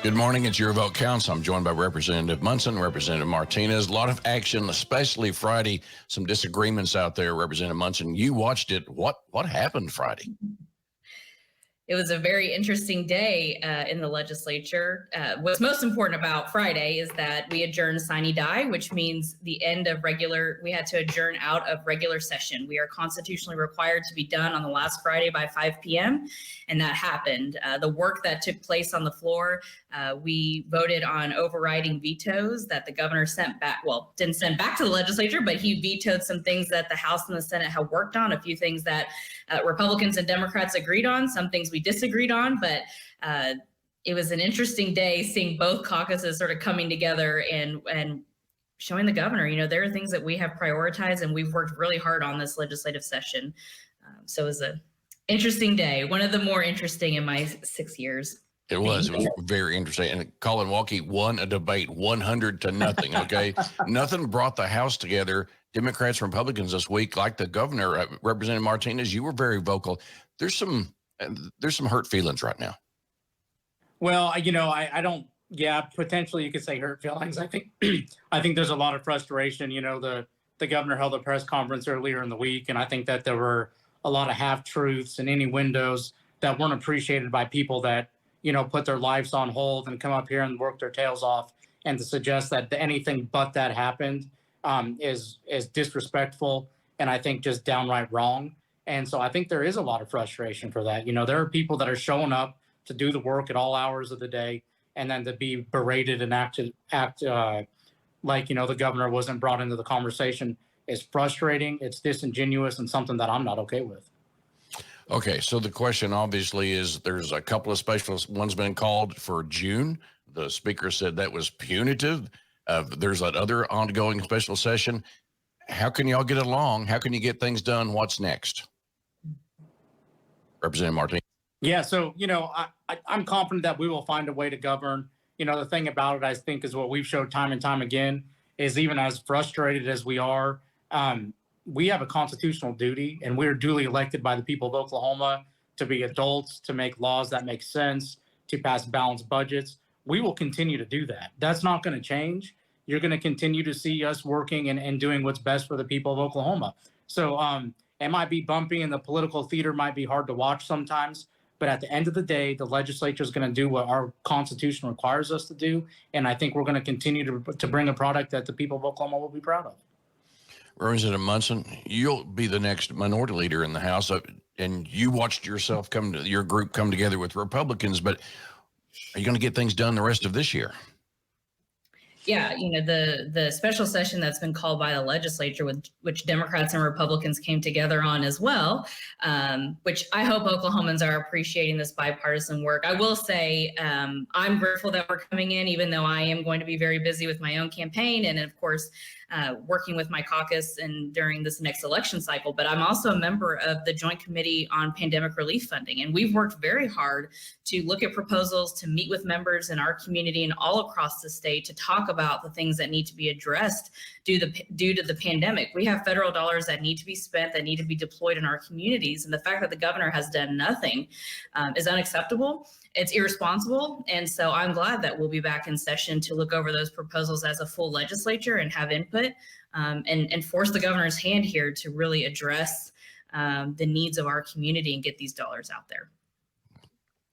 Good morning. It's Your Vote Counts. I'm joined by Representative Munson, Representative Martinez. A lot of action, especially Friday. Some disagreements out there. Representative Munson, you watched it. What happened Friday? It was a very interesting day in the legislature. What's most important about Friday is that we adjourned sine die, which means the end of we had to adjourn out of regular session. We are constitutionally required to be done on the last Friday by 5 p.m., and that happened. The work that took place on the floor, we voted on overriding vetoes that the governor sent back. Well, didn't send back to the legislature, but he vetoed some things that the House and the Senate had worked on, a few things that Republicans and Democrats agreed on, some things we disagreed on, but it was an interesting day seeing both caucuses sort of coming together and showing the governor, there are things that we have prioritized and we've worked really hard on this legislative session. So it was an interesting day, one of the more interesting in my 6 years. It was very interesting. And Colin Walkie won a debate 100-0. Okay. Nothing brought the House together. Democrats and Republicans this week, like the governor, Representative Martinez, you were very vocal. There's some hurt feelings right now. Well, I don't. Yeah, potentially you could say hurt feelings. I think there's a lot of frustration. The governor held a press conference earlier in the week, and I think that there were a lot of half-truths and innuendos that weren't appreciated by people that put their lives on hold and come up here and work their tails off. And to suggest that anything but that happened is disrespectful and I think just downright wrong. And so I think there is a lot of frustration for that. There are people that are showing up to do the work at all hours of the day, and then to be berated and act like, the governor wasn't brought into the conversation is frustrating. It's disingenuous and something that I'm not okay with. Okay, so the question obviously is there's a couple of special ones been called for June. The speaker said that was punitive. There's that other ongoing special session. How can y'all get along? How can you get things done? What's next? Representative Martinez. Yeah, so, I'm confident that we will find a way to govern. The thing about it, I think, is what we've showed time and time again, is even as frustrated as we are, we have a constitutional duty, and we're duly elected by the people of Oklahoma to be adults, to make laws that make sense, to pass balanced budgets. We will continue to do that. That's not going to change. You're going to continue to see us working and doing what's best for the people of Oklahoma. So it might be bumpy and the political theater might be hard to watch sometimes, but at the end of the day, the legislature is going to do what our Constitution requires us to do. And I think we're going to continue to bring a product that the people of Oklahoma will be proud of. Representative Munson, you'll be the next minority leader in the House, and you watched your group come together with Republicans, but are you going to get things done the rest of this year? Yeah, the special session that's been called by the legislature, which Democrats and Republicans came together on as well, which I hope Oklahomans are appreciating this bipartisan work. I will say I'm grateful that we're coming in, even though I am going to be very busy with my own campaign and, of course, working with my caucus and during this next election cycle. But I'm also a member of the Joint Committee on Pandemic Relief Funding, and we've worked very hard to look at proposals, to meet with members in our community and all across the state to talk about the things that need to be addressed due to the pandemic. We have federal dollars that need to be spent, that need to be deployed in our communities, and the fact that the governor has done nothing is unacceptable. It's irresponsible. And so I'm glad that we'll be back in session to look over those proposals as a full legislature and have input and force the governor's hand here to really address the needs of our community and get these dollars out there.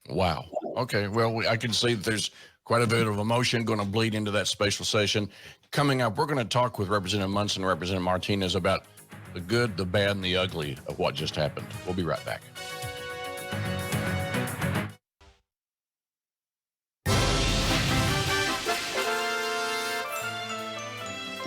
Wow. Okay. Well, I can see that there's quite a bit of emotion going to bleed into that special session. Coming up, we're going to talk with Representative Munson and Representative Martinez about the good, the bad, and the ugly of what just happened. We'll be right back.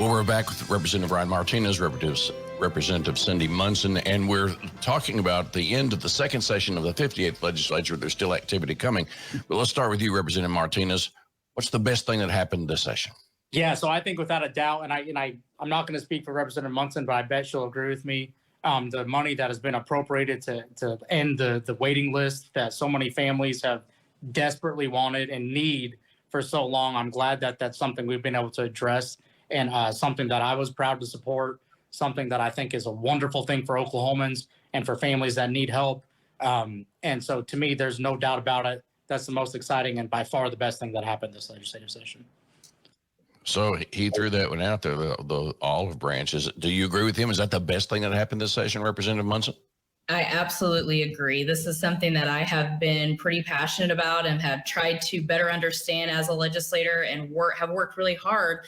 Well, we're back with Representative Ryan Martinez, Representative Cyndi Munson, and we're talking about the end of the second session of the 58th legislature. There's still activity coming. But let's start with you, Representative Martinez. What's the best thing that happened this session? Yeah, so I think without a doubt, and I'm not going to speak for Representative Munson, but I bet she'll agree with me, the money that has been appropriated to end the waiting list that so many families have desperately wanted and need for so long. I'm glad that that's something we've been able to address. And something that I was proud to support, something that I think is a wonderful thing for Oklahomans and for families that need help. And so to me, there's no doubt about it that's the most exciting and by far the best thing that happened this legislative session. So he threw that one out there, the olive branches. Do you agree with him? Is that the best thing that happened this session, Representative Munson? I absolutely agree. This is something that I have been pretty passionate about and have tried to better understand as a legislator, and have worked really hard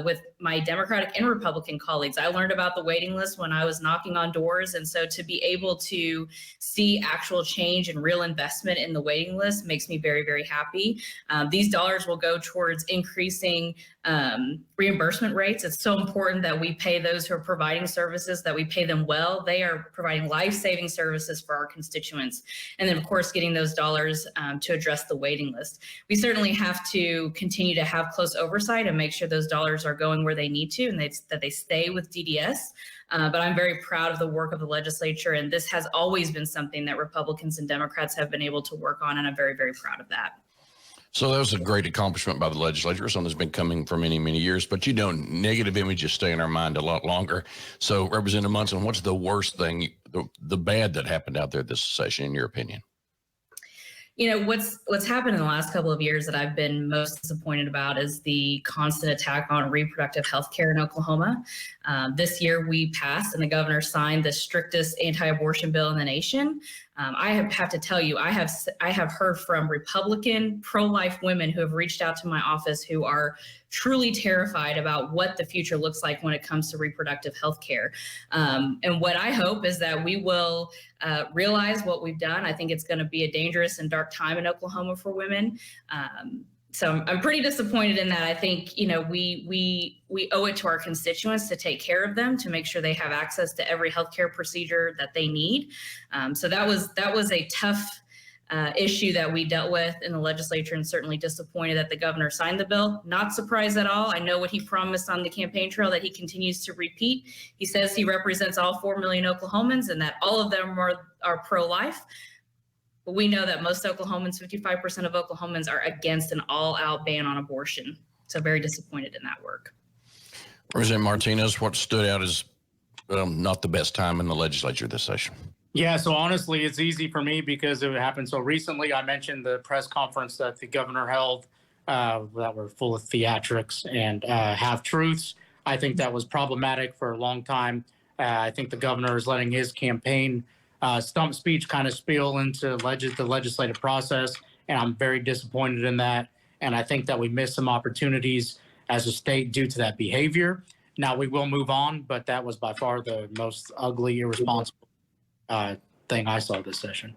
with my Democratic and Republican colleagues. I learned about the waiting list when I was knocking on doors. And so to be able to see actual change and real investment in the waiting list makes me very, very happy. These dollars will go towards increasing reimbursement rates. It's so important that we pay those who are providing services, that we pay them well. They are providing life-saving services for our constituents. And then, of course, getting those dollars to address the waiting list. We certainly have to continue to have close oversight and make sure those dollars are going where they need to, and that they stay with DDS. But I'm very proud of the work of the legislature, and this has always been something that Republicans and Democrats have been able to work on, and I'm very, very proud of that. So that was a great accomplishment by the legislature, something that's been coming for many, many years. But negative images stay in our mind a lot longer. So, Representative Munson, what's the worst thing, the bad that happened out there this session, in your opinion? You know, what's happened in the last couple of years that I've been most disappointed about is the constant attack on reproductive health care in Oklahoma. This year we passed and the governor signed the strictest anti-abortion bill in the nation. I have to tell you, I have heard from Republican pro-life women who have reached out to my office who are truly terrified about what the future looks like when it comes to reproductive health care. And what I hope is that we will realize what we've done. I think it's going to be a dangerous and dark time in Oklahoma for women. So I'm pretty disappointed in that. I think, you know, we owe it to our constituents to take care of them, to make sure they have access to every healthcare procedure that they need. So that was a tough issue that we dealt with in the legislature, and certainly disappointed that the governor signed the bill. Not surprised at all. I know what he promised on the campaign trail that he continues to repeat. He says he represents all 4 million Oklahomans and that all of them are pro-life. But we know that most Oklahomans, 55% of Oklahomans, are against an all-out ban on abortion. So very disappointed in that work. Representative Martinez, what stood out as not the best time in the legislature this session? Yeah, so honestly, it's easy for me because it happened so recently. I mentioned the press conference that the governor held that were full of theatrics and half-truths. I think that was problematic for a long time. I think the governor is letting his campaign stump speech kind of spill into the legislative process, and I'm very disappointed in that. And I think that we missed some opportunities as a state due to that behavior. Now, we will move on, but that was by far the most ugly, irresponsible thing I saw this session.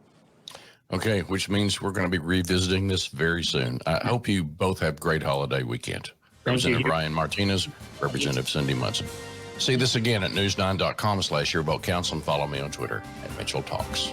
Okay, which means we're going to be revisiting this very soon. I hope you both have a great holiday weekend. Representative Ryan Martinez, Representative Cyndi Munson. See this again at news9.com/Your Vote Council, and follow me on Twitter @Mitchell Talks.